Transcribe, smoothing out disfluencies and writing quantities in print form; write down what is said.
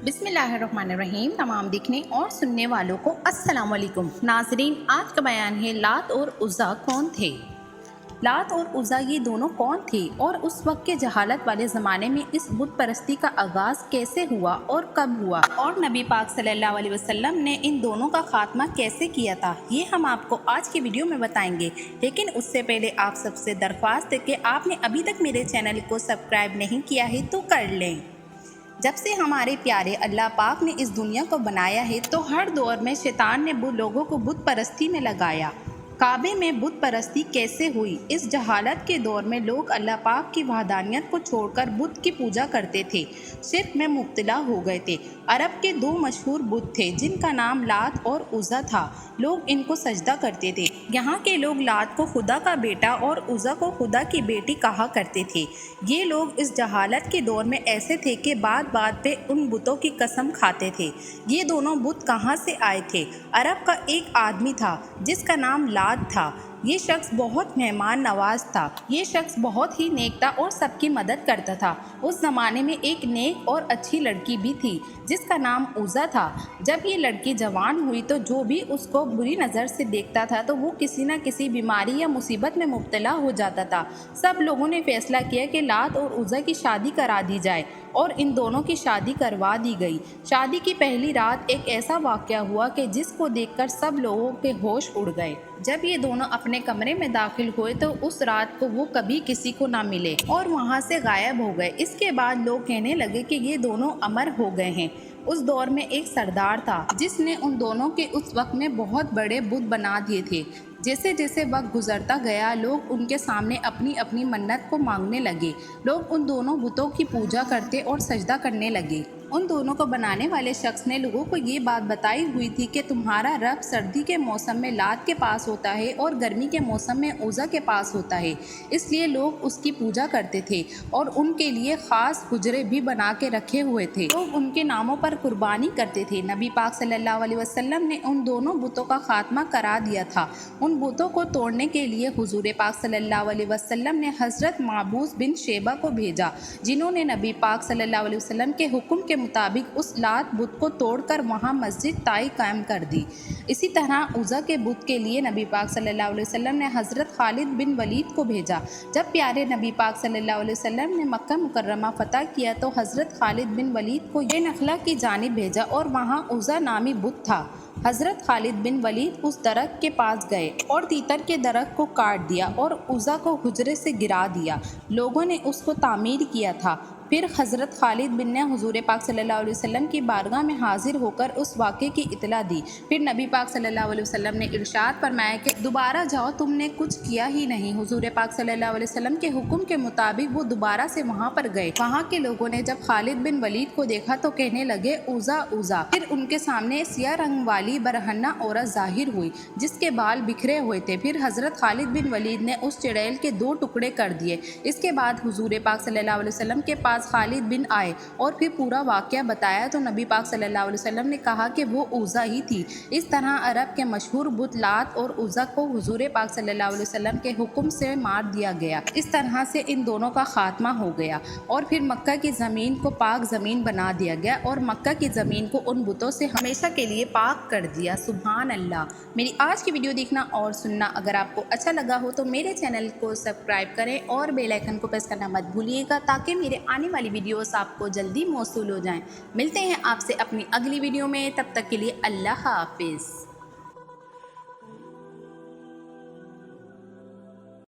بسم اللہ الرحمن الرحیم۔ تمام دیکھنے اور سننے والوں کو السلام علیکم۔ ناظرین، آج کا بیان ہے لات اور عزیٰ کون تھے۔ لات اور عزیٰ یہ دونوں کون تھے اور اس وقت کے جہالت والے زمانے میں اس بت پرستی کا آغاز کیسے ہوا اور کب ہوا، اور نبی پاک صلی اللہ علیہ وسلم نے ان دونوں کا خاتمہ کیسے کیا تھا، یہ ہم آپ کو آج کی ویڈیو میں بتائیں گے۔ لیکن اس سے پہلے آپ سب سے درخواست ہے کہ آپ نے ابھی تک میرے چینل کو سبسکرائب نہیں کیا ہے تو کر لیں۔ جب سے ہمارے پیارے اللہ پاک نے اس دنیا کو بنایا ہے تو ہر دور میں شیطان نے لوگوں کو بت پرستی میں لگایا۔ کعبے میں بت پرستی کیسے ہوئی؟ اس جہالت کے دور میں لوگ اللہ پاک کی وحدانیت کو چھوڑ کر بت کی پوجا کرتے تھے، شرک میں مبتلا ہو گئے تھے۔ عرب کے دو مشہور بت تھے جن کا نام لات اور عزیٰ تھا، لوگ ان کو سجدہ کرتے تھے۔ یہاں کے لوگ لات کو خدا کا بیٹا اور عزیٰ کو خدا کی بیٹی کہا کرتے تھے۔ یہ لوگ اس جہالت کے دور میں ایسے تھے کہ بات بات پہ ان بتوں کی قسم کھاتے تھے۔ یہ دونوں بت کہاں سے آئے تھے؟ عرب کا ایک آدمی تھا جس کا نام لات تھا۔ یہ شخص بہت مہمان نواز تھا۔ یہ شخص بہت ہی نیک تھا اور سب کی مدد کرتا تھا۔ اس زمانے میں ایک نیک اور اچھی لڑکی بھی تھی جس کا نام عزیٰ تھا۔ جب یہ لڑکی جوان ہوئی تو جو بھی اس کو بری نظر سے دیکھتا تھا تو وہ کسی نہ کسی بیماری یا مصیبت میں مبتلا ہو جاتا تھا۔ سب لوگوں نے فیصلہ کیا کہ لات اور عزیٰ کی شادی کرا دی جائے اور ان دونوں کی شادی کروا دی گئی۔ شادی کی پہلی رات ایک ایسا واقعہ ہوا کہ جس کو دیکھ کر سب لوگوں کے ہوش اڑ گئے۔ جب یہ دونوں اپنے کمرے میں داخل ہوئے تو اس رات کو وہ کبھی کسی کو نہ ملے اور وہاں سے غائب ہو گئے۔ اس کے بعد لوگ کہنے لگے کہ یہ دونوں امر ہو گئے ہیں۔ اس دور میں ایک سردار تھا جس نے ان دونوں کے اس وقت میں بہت بڑے بت بنا دیے تھے۔ جیسے جیسے وقت گزرتا گیا لوگ ان کے سامنے اپنی اپنی منت کو مانگنے لگے۔ لوگ ان دونوں بتوں کی پوجا کرتے اور سجدہ کرنے لگے۔ ان دونوں کو بنانے والے شخص نے لوگوں کو یہ بات بتائی ہوئی تھی کہ تمہارا رب سردی کے موسم میں لات کے پاس ہوتا ہے اور گرمی کے موسم میں عزیٰ کے پاس ہوتا ہے، اس لیے لوگ اس کی پوجا کرتے تھے اور ان کے لیے خاص حجرے بھی بنا کے رکھے ہوئے تھے۔ لوگ ان کے ناموں پر قربانی کرتے تھے۔ نبی پاک صلی اللہ علیہ وسلم نے ان دونوں بتوں کا خاتمہ کرا دیا تھا۔ ان بتوں کو توڑنے کے لیے حضور پاک صلی اللہ علیہ وسلم نے حضرت معبوس بن شیبہ کو بھیجا، جنہوں نے نبی پاک صلی اللہ علیہ وسلم کے حکم کے مطابق اس لات بت کو توڑ کر وہاں مسجد طائی قائم کر دی۔ اسی طرح عزیٰ کے بت کے لیے نبی پاک صلی اللہ علیہ وسلم نے حضرت خالد بن ولید کو بھیجا۔ جب پیارے نبی پاک صلی اللہ علیہ وسلم نے مکہ مکرمہ فتح کیا تو حضرت خالد بن ولید کو یہ نخلا کی جانب بھیجا اور وہاں عزیٰ نامی بت تھا۔ حضرت خالد بن ولید اس درخت کے پاس گئے اور تیتر کے درخت کو کاٹ دیا اور عزیٰ کو حجرے سے گرا دیا۔ لوگوں نے اس کو تعمیر کیا تھا۔ پھر حضرت خالد بن نے حضور پاک صلی اللہ علیہ وسلم کی بارگاہ میں حاضر ہو کر اس واقعے کی اطلاع دی۔ پھر نبی پاک صلی اللہ علیہ وسلم نے ارشاد فرمایا کہ دوبارہ جاؤ، تم نے کچھ کیا ہی نہیں۔ حضور پاک صلی اللہ علیہ وسلم کے حکم کے مطابق وہ دوبارہ سے وہاں پر گئے۔ وہاں کے لوگوں نے جب خالد بن ولید کو دیکھا تو کہنے لگے عزیٰ عزیٰ۔ پھر ان کے سامنے سیاہ رنگ والی برہنہ عورت ظاہر ہوئی جس کے بال بکھرے ہوئے تھے۔ پھر حضرت خالد بن ولید نے اس چڑیل کے 2 ٹکڑے کر دیے۔ اس کے بعد حضور پاک صلی اللہ علیہ وسلم کے پاس خالد بن آئے اور پھر پورا واقعہ بتایا تو نبی پاک صلی اللہ علیہ وسلم نے کہا کہ وہ عزیٰ ہی تھی۔ اس طرح عرب کے مشہور بت لات اور عزیٰ کو حضور پاک صلی اللہ علیہ وسلم کے حکم سے مار دیا گیا۔ اس طرح سے ان دونوں کا خاتمہ ہو گیا اور پھر مکہ کی زمین کو پاک زمین بنا دیا گیا اور مکہ کی زمین کو ان بتوں سے ہمیشہ کے لیے پاک کر دیا۔ سبحان اللہ۔ میری آج کی ویڈیو دیکھنا اور سننا اگر آپ کو اچھا لگا ہو تو میرے چینل کو سبسکرائب کریں اور بیل آئیکن کو پریس کرنا مت بھولیے گا تاکہ میرے آنے والی ویڈیوز آپ کو جلدی موصول ہو جائیں۔ ملتے ہیں آپ سے اپنی اگلی ویڈیو میں، تب تک کے لیے اللہ حافظ۔